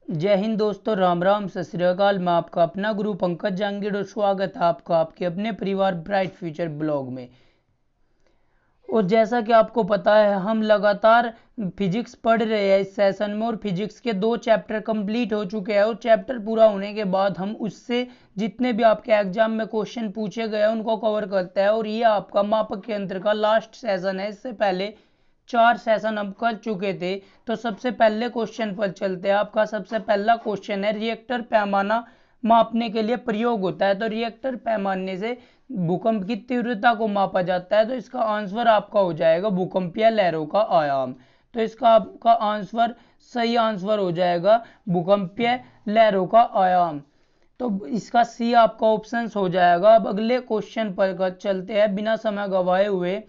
जय हिंद दोस्तों, राम राम, सत श्री अकाल। मैं आपका अपना गुरु पंकज जांगीड़ और स्वागत है आपका आपके अपने परिवार ब्राइट फ्यूचर ब्लॉग में। और जैसा कि आपको पता है, हम लगातार फिजिक्स पढ़ रहे हैं इस सेशन में, और फिजिक्स के 2 चैप्टर कंप्लीट हो चुके हैं। और चैप्टर पूरा होने के बाद हम उससे जितने भी आपके एग्जाम में क्वेश्चन पूछे गए हैं उनको कवर करते हैं। और ये आपका मापक यंत्र का लास्ट सेशन है। इससे पहले 4 सेशन हम कर चुके थे। तो सबसे पहले क्वेश्चन पर चलते हैं। आपका सबसे पहला क्वेश्चन है, रिएक्टर पैमाना मापने के लिए प्रयोग होता है। तो रिएक्टर पैमाने से भूकंप की तीव्रता को मापा जाता है। तो इसका आंसर आपका हो जाएगा भूकंपीय लहरों का आयाम। तो इसका आपका आंसर सही आंसर हो जाएगा भूकंपीय लहरों का आयाम। तो इसका सी आपका ऑप्शन हो जाएगा। अब अगले क्वेश्चन पर चलते हैं बिना समय गवाए हुए।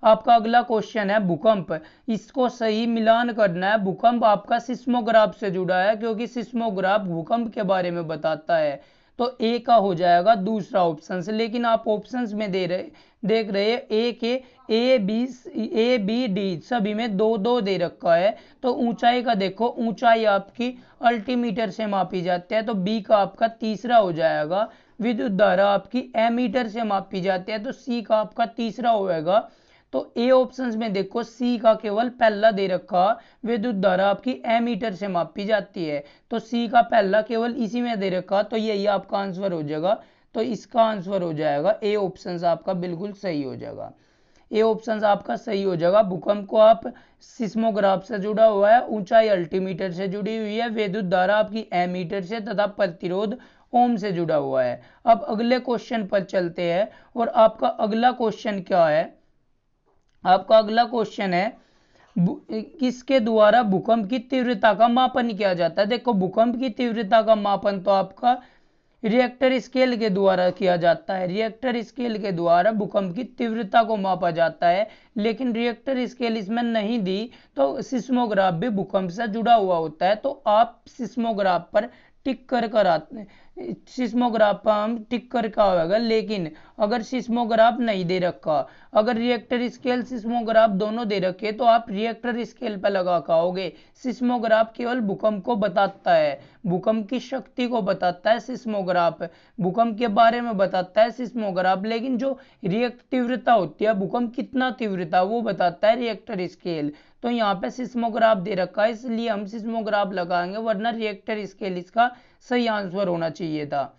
आपका अगला क्वेश्चन है भूकंप। इसको सही मिलान करना है। भूकंप आपका सिस्मोग्राफ से जुड़ा है, क्योंकि सिस्मोग्राफ भूकंप के बारे में बताता है। तो ए का हो जाएगा दूसरा ऑप्शन से। लेकिन आप ऑप्शंस में देख रहे हैं ए के ए बी डी सभी में 2-2 दे रखा है। तो ऊंचाई का देखो, ऊंचाई आपकी अल्टीमीटर से मापी जाती है। तो बी का आपका तीसरा हो जाएगा। विद्युत धारा आपकी एमीटर से मापी जाती है। तो सी का आपका तीसरा होएगा। तो ए ऑप्शंस में देखो, सी का केवल पहला दे रखा, विद्युत धारा आपकी एमीटर से मापी जाती है। तो सी का पहला केवल इसी में दे रखा, तो यही आपका आंसर हो जाएगा। तो इसका आंसर हो जाएगा ए ऑप्शन आपका बिल्कुल सही हो जाएगा। ए ऑप्शन आपका सही हो जाएगा। भूकंप को आप सिस्मोग्राफ से जुड़ा हुआ है, ऊंचाई अल्टीमीटर से जुड़ी हुई है, विद्युत धारा आपकी एमीटर से तथा प्रतिरोध ओम से जुड़ा हुआ है। अब अगले क्वेश्चन पर चलते हैं। और आपका अगला क्वेश्चन क्या है? आपका अगला क्वेश्चन है, किसके द्वारा भूकंप की तीव्रता का मापन किया जाता है? देखो, भूकंप की तीव्रता का मापन तो आपका रिएक्टर स्केल के द्वारा किया जाता है। रिएक्टर स्केल के द्वारा भूकंप की तीव्रता को मापा जाता है। लेकिन रिएक्टर स्केल इसमें नहीं दी, तो सिस्मोग्राफ भी भूकंप से जुड़ा हुआ होता है। तो आप सिस्मोग्राफ पर टिक कर आते, सिस्मोग्राफ पर हम टिक कर का होगा। लेकिन अगर सिस्मोग्राफ नहीं दे रखा, अगर रिएक्टर स्केल सिस्मोग्राफ दोनों दे रखे, तो आप रिएक्टर स्केल पर लगा खाओगे। सिस्मोग्राफ केवल भूकंप को बताता है, भूकंप की शक्ति को बताता है सिस्मोग्राफ, भूकंप के बारे में बताता है सिस्मोग्राफ। लेकिन जो रिएक्ट तीव्रता होती है, भूकंप कितना तीव्रता, वो बताता है रिएक्टर स्केल। तो यहाँ पे सिस्मोग्राफ दे रखा है, इसलिए हम सिस्मोग्राफ लगाएंगे, वरना रिएक्टर स्केल इसका सही आंसर होना चाहिए था।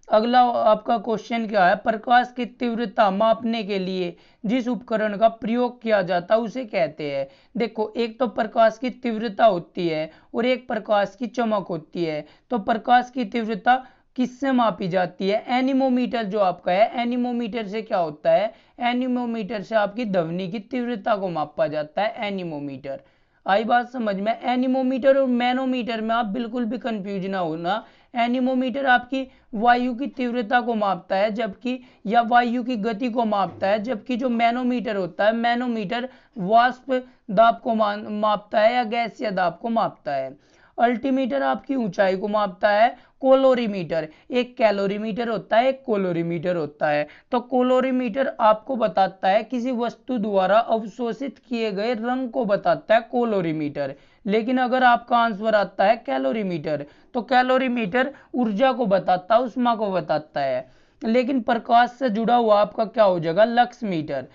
अगला आपका क्वेश्चन क्या है? प्रकाश की तीव्रता मापने के लिए जिस उपकरण का प्रयोग किया जाता है उसे कहते हैं। देखो, एक तो प्रकाश की तीव्रता होती है और एक प्रकाश की चमक होती है। तो प्रकाश की तीव्रता किससे मापी जाती है? एनीमोमीटर जो आपका है, एनीमोमीटर से क्या होता है? एनीमोमीटर से आपकी ध्वनि की तीव्रता को मापा जाता है। एनीमोमीटर आई बात समझ में? एनीमोमीटर और मैनोमीटर में आप बिल्कुल भी कंफ्यूज ना होना। एनीमोमीटर आपकी वायु की तीव्रता को मापता है, जबकि या वायु की गति को मापता है, जबकि जो मैनोमीटर होता है, मैनोमीटर वाष्प दाब को मापता है या गैसीय दाब को मापता है। अल्टीमीटर आपकी ऊंचाई को मापता है। कोलोरीमीटर, एक कैलोरीमीटर होता है, एक कोलोरीमीटर होता है। तो कोलोरीमीटर आपको बताता है किसी वस्तु द्वारा अवशोषित किए गए रंग को बताता है कोलोरीमीटर। लेकिन अगर आपका आंसर आता है कैलोरीमीटर, तो कैलोरीमीटर ऊर्जा को बताता है, उष्मा को बताता है। लेकिन प्रकाश से जुड़ा हुआ आपका क्या हो जाएगा? Lux meter.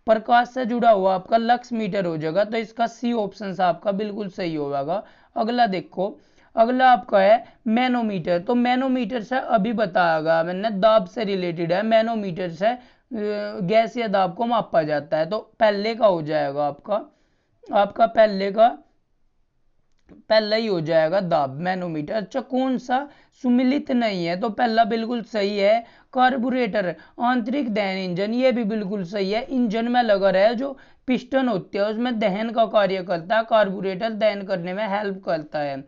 प्रकाश से जुड़ा हुआ आपका लक्स मीटर हो जाएगा। तो इसका सी ऑप्शन आपका बिल्कुल सही होगा। अगला देखो, अगला आपका है मैनोमीटर। तो मैनोमीटर से अभी बताया गया मैंने, दाब से रिलेटेड है। मैनोमीटर से गैस या दाब को मापा जाता है। तो पहले का हो जाएगा आपका पहला ही हो जाएगा दाब, मैनोमीटर। अच्छा, कौन सा सुमिलित नहीं है? तो पहला बिल्कुल सही है, कार्बोरेटर, आंतरिक दहन इंजन, ये भी बिल्कुल सही है। इंजन में लगा रहा जो पिस्टन होते हैं उसमें दहन का कार्य करता है, कार्बोरेटर दहन करने में हेल्प करता है।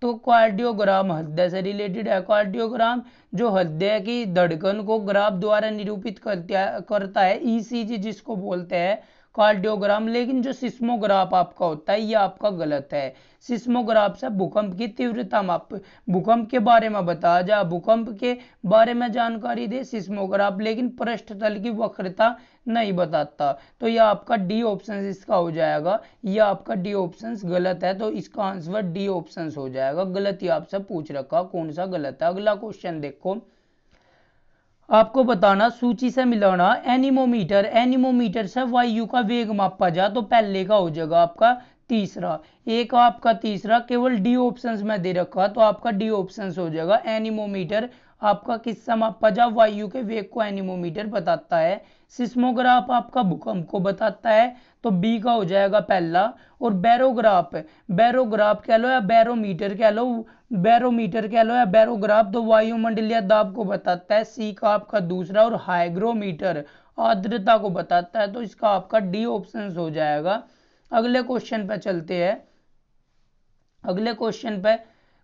तो कार्डियोग्राम हृदय से रिलेटेड है। कार्डियोग्राम जो हृदय की धड़कन को ग्राफ द्वारा निरूपित करता है, ईसीजी जिसको बोलते हैं कार्डियोग्राम, लेकिन जो सिस्मोग्राफ आपका होता है ये आपका गलत है। सिस्मोग्राफ से भूकंप की तीव्रता माप, भूकंप के बारे में बताया जा, भूकंप के बारे में जानकारी दे सिस्मोग्राफ, लेकिन पृष्ठ तल की वक्रता नहीं बताता। तो यह आपका डी ऑप्शन इसका हो जाएगा, यह आपका डी ऑप्शन गलत है। तो इसका आंसर डी ऑप्शन हो जाएगा, गलत ही आपसे पूछ रखा कौन सा गलत है। अगला क्वेश्चन देखो, आपको बताना सूची से मिलाना एनीमोमीटर, एनीमोमीटर से वायु का वेग मापा जा, तो पहले का हो जाएगा आपका तीसरा, एक आपका तीसरा केवल डी ऑप्शंस में दे रखा, तो आपका डी ऑप्शंस हो जाएगा। एनीमोमीटर आपका किससे मापा जा, वायु के वेग को एनीमोमीटर बताता है। सिस्मोग्राफ आपका भूकंप को बताता है, तो बी का हो जाएगा पहला। और बैरोग्राफ, बैरोग्राफ कह लो या बैरोमीटर कह लो, बैरोमीटर कह लो या बैरोग्राफ, तो वायुमंडलीय दाब को बताता है, सी का आपका दूसरा। और हाइग्रोमीटर आर्द्रता को बताता है, तो इसका आपका डी ऑप्शन हो जाएगा। अगले क्वेश्चन पे चलते हैं। अगले क्वेश्चन पे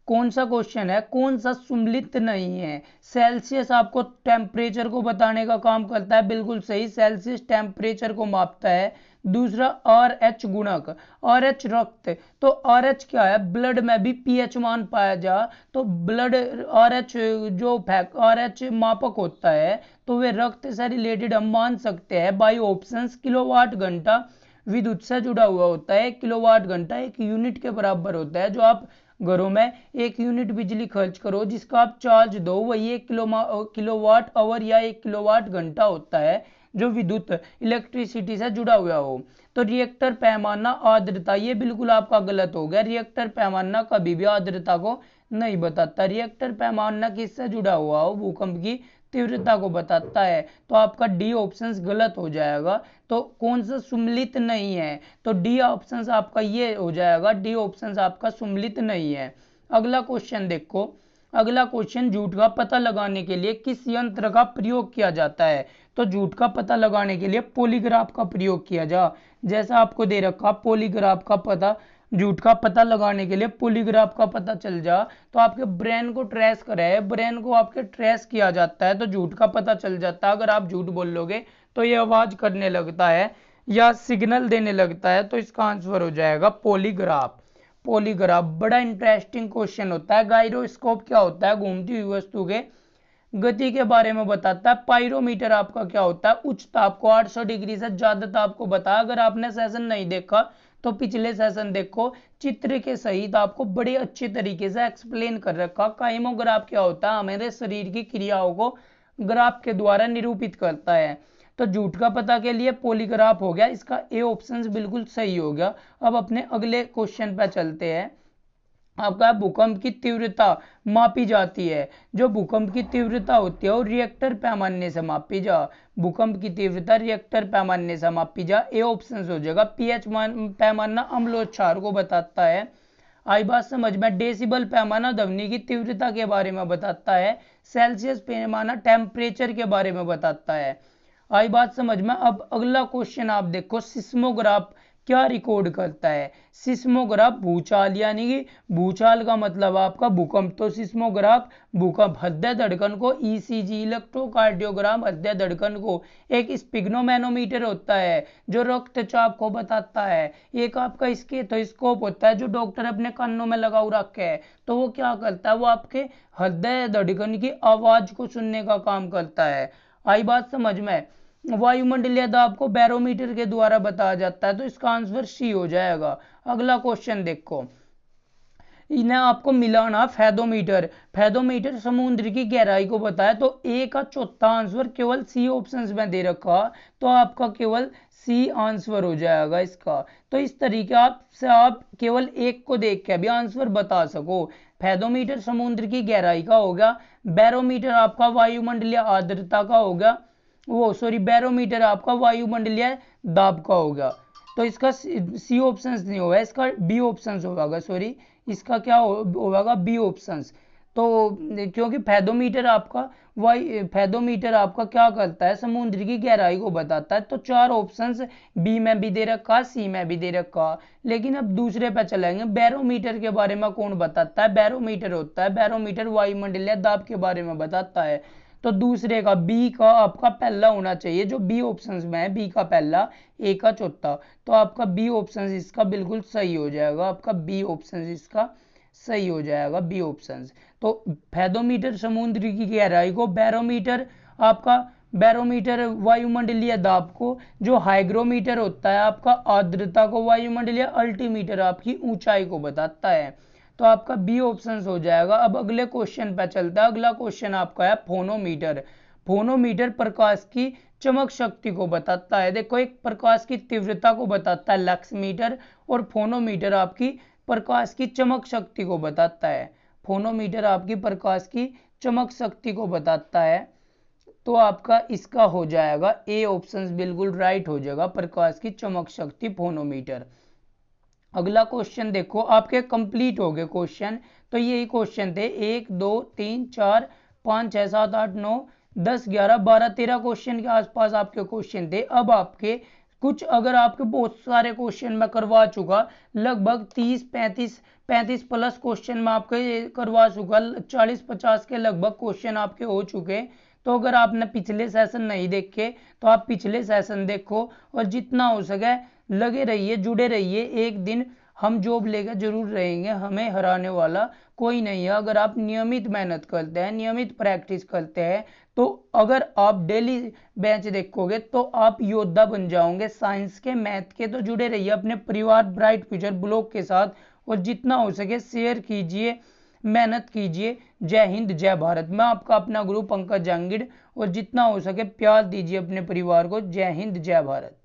कौन सा क्वेश्चन है, कौन सा सम्मिलित नहीं है। सेल्सियस आपको टेम्परेचर को बताने का काम करता है, बिल्कुल सही, सेल्सियस टेम्परेचर को मापता है। दूसरा आर एच गुणक, आर एच रक्त, तो आर एच क्या है, ब्लड में भी पीएच मान पाया जा, तो ब्लड आर एच जो आर एच मापक होता है, तो वे रक्त से रिलेटेड हम मान सकते हैं बाई ऑप्शंस। किलोवाट घंटा विद्युत से जुड़ा हुआ होता है, किलोवाट घंटा एक यूनिट के बराबर होता है। जो आप घरों में 1 यूनिट बिजली खर्च करो जिसका आप चार्ज दो, वही 1 किलोवाट आवर या 1 किलोवाट घंटा होता है जो विद्युत इलेक्ट्रिसिटी से जुड़ा हुआ हो। तो रिएक्टर पैमाना आर्द्रता, ये बिल्कुल आपका गलत हो गया। रिएक्टर पैमाना कभी भी आर्द्रता को नहीं बताता। रिएक्टर पैमाना किससे जुड़ा हुआ हो, भूकंप की तीव्रता को बताता है। तो आपका डी ऑप्शन गलत हो जाएगा। तो कौन सा सम्मिलित नहीं है, तो डी ऑप्शन आपका ये हो जाएगा, डी ऑप्शन आपका सम्मिलित नहीं है। अगला क्वेश्चन देखो, अगला क्वेश्चन झूठ का पता लगाने के लिए किस यंत्र का प्रयोग किया जाता है। तो झूठ का पता लगाने के लिए पॉलीग्राफ का प्रयोग किया जा, जैसा आपको दे रखा पॉलीग्राफ का पता, झूठ का पता लगाने के लिए पॉलीग्राफ का पता चल जा, तो आपके ब्रेन को ट्रेस करे, ब्रेन को आपके ट्रेस किया जाता है, तो झूठ का पता चल जाता है। अगर आप झूठ बोल लोगे तो ये आवाज करने लगता है या सिग्नल देने लगता है, तो इसका आंसर हो जाएगा पॉलीग्राफ। पॉलीग्राफ बड़ा इंटरेस्टिंग क्वेश्चन होता है। गायरोस्कोप क्या होता है, घूमती हुई वस्तु के गति के बारे में बताता है। पायरोमीटर आपका क्या होता है, उच्च ताप को 800 डिग्री से ज्यादा ताप को बताया। अगर आपने सेशन नहीं देखा तो पिछले सेशन देखो, चित्र के सहित आपको बड़े अच्छे तरीके से एक्सप्लेन कर रखा। काइमोग्राफ क्या होता है, हमारे शरीर की क्रियाओं को ग्राफ के द्वारा निरूपित करता है। तो झूठ का पता के लिए पॉलीग्राफ हो गया, इसका ए ऑप्शन बिल्कुल सही हो गया। अब अपने अगले क्वेश्चन पे चलते हैं। आपका भूकंप की तीव्रता मापी जाती है, जो भूकंप की तीव्रता होती है वो रिएक्टर पैमाने से मापी जा। भूकंप की तीव्रता रिएक्टर पैमाने से मापी जा, ए ऑप्शन हो जाएगा। पीएच पैमाना अम्लोच्छार को बताता है। आई बात समझ में। डेसिबल पैमाना ध्वनि की तीव्रता के बारे में बताता है। सेल्सियस पैमाना टेम्परेचर के बारे में बताता है। आई बात समझ में। अब अगला क्वेश्चन आप देखो, सिस्मोग्राफ क्या रिकॉर्ड करता है। सिस्मोग्राफ भूचाल, यानी कि भूचाल का मतलब आपका भूकंप, तो सिस्मोग्राफ भूकंप, हृदय धड़कन को ईसीजी इलेक्ट्रोकार्डियोग्राम हृदय धड़कन को, एक स्पिग्नोमैनोमीटर होता है जो रक्तचाप को बताता है, एक आपका स्टेथोस्कोप होता है जो डॉक्टर अपने कानों में लगाओ रखे है, तो वो क्या करता है, वो आपके हृदय धड़कन की आवाज को सुनने का काम करता है। आई बात समझ में। वायुमंडलीय दाब को बैरोमीटर के द्वारा बताया जाता है, तो इसका आंसर सी हो जाएगा। अगला क्वेश्चन देखो, इन्हें आपको मिलाना फेदोमीटर, फेदोमीटर समुद्र की गहराई को बताया, तो ए का चौथा आंसर केवल सी ऑप्शंस में दे रखा, तो आपका केवल सी आंसर हो जाएगा इसका। तो इस तरीके आप केवल एक को देख के भी आंसर बता सको। फेदोमीटर समुद्र की गहराई का होगा, बैरोमीटर आपका वायुमंडलीय आर्द्रता का होगा, बैरोमीटर आपका वायुमंडलीय दाब का होगा। तो इसका सी ऑप्शन नहीं होगा, इसका बी ऑप्शन होगा, इसका क्या होगा, बी ऑप्शन। तो क्योंकि फेदोमीटर आपका क्या करता है, समुद्र की गहराई को बताता है, तो 4 ऑप्शंस बी में भी दे रखा, सी में भी दे रखा। लेकिन अब दूसरे पे चलेंगे, बैरोमीटर के बारे में कौन बताता है। बैरोमीटर होता है, बैरोमीटर वायुमंडलीय दाब के बारे में बताता है। तो दूसरे का बी का आपका पहला होना चाहिए, जो बी ऑप्शन में है, बी का पहला, ए का चौथा। तो आपका बी ऑप्शन इसका बिल्कुल सही हो जाएगा, आपका बी ऑप्शन इसका सही हो जाएगा, बी ऑप्शन। तो फेदोमीटर समुद्र की गहराई को, बैरोमीटर आपका, बैरोमीटर वायुमंडलीय दाब को, जो हाइग्रोमीटर होता है आपका आर्द्रता को, वायुमंडलीय अल्टीमीटर आपकी ऊंचाई को बताता है। तो आपका बी ऑप्शन हो जाएगा। अब अगले क्वेश्चन पे चलता है। अगला क्वेश्चन आपका है फोनोमीटर। फोनोमीटर प्रकाश की चमक शक्ति को बताता है। देखो, एक प्रकाश की तीव्रता को बताता है लक्समीटर, और फोनोमीटर आपकी प्रकाश की चमक शक्ति को बताता है। फोनोमीटर आपकी प्रकाश की चमक शक्ति को बताता है। तो आपका इसका हो जाएगा ए ऑप्शन बिल्कुल राइट हो जाएगा, प्रकाश की चमक शक्ति फोनोमीटर। अगला क्वेश्चन देखो, आपके कंप्लीट हो गए क्वेश्चन। तो यही क्वेश्चन थे 1 2 3 4 5 6 7 8 9 10 11 12 13 क्वेश्चन के आसपास आपके क्वेश्चन थे। अब आपके कुछ, अगर आपके बहुत सारे क्वेश्चन मैं करवा चुका, लगभग 30 35 प्लस क्वेश्चन मैं आपके करवा चुका, 40 50 के लगभग क्वेश्चन आपके हो चुके। तो अगर आपने पिछले सेशन नहीं देखे तो आप पिछले सेशन देखो, और जितना हो सके लगे रहिए, जुड़े रहिए। एक दिन हम जॉब लेकर जरूर रहेंगे, हमें हराने वाला कोई नहीं है। अगर आप नियमित मेहनत करते हैं, नियमित प्रैक्टिस करते हैं, तो अगर आप डेली बैच देखोगे तो आप योद्धा बन जाओगे साइंस के, मैथ के। तो जुड़े रहिए अपने परिवार ब्राइट फ्यूचर ब्लॉग के साथ, और जितना हो सके शेयर कीजिए, मेहनत कीजिए। जय हिंद, जय भारत। मैं आपका अपना गुरु पंकज जांगिड़, और जितना हो सके प्यार दीजिए अपने परिवार को। जय हिंद, जय भारत।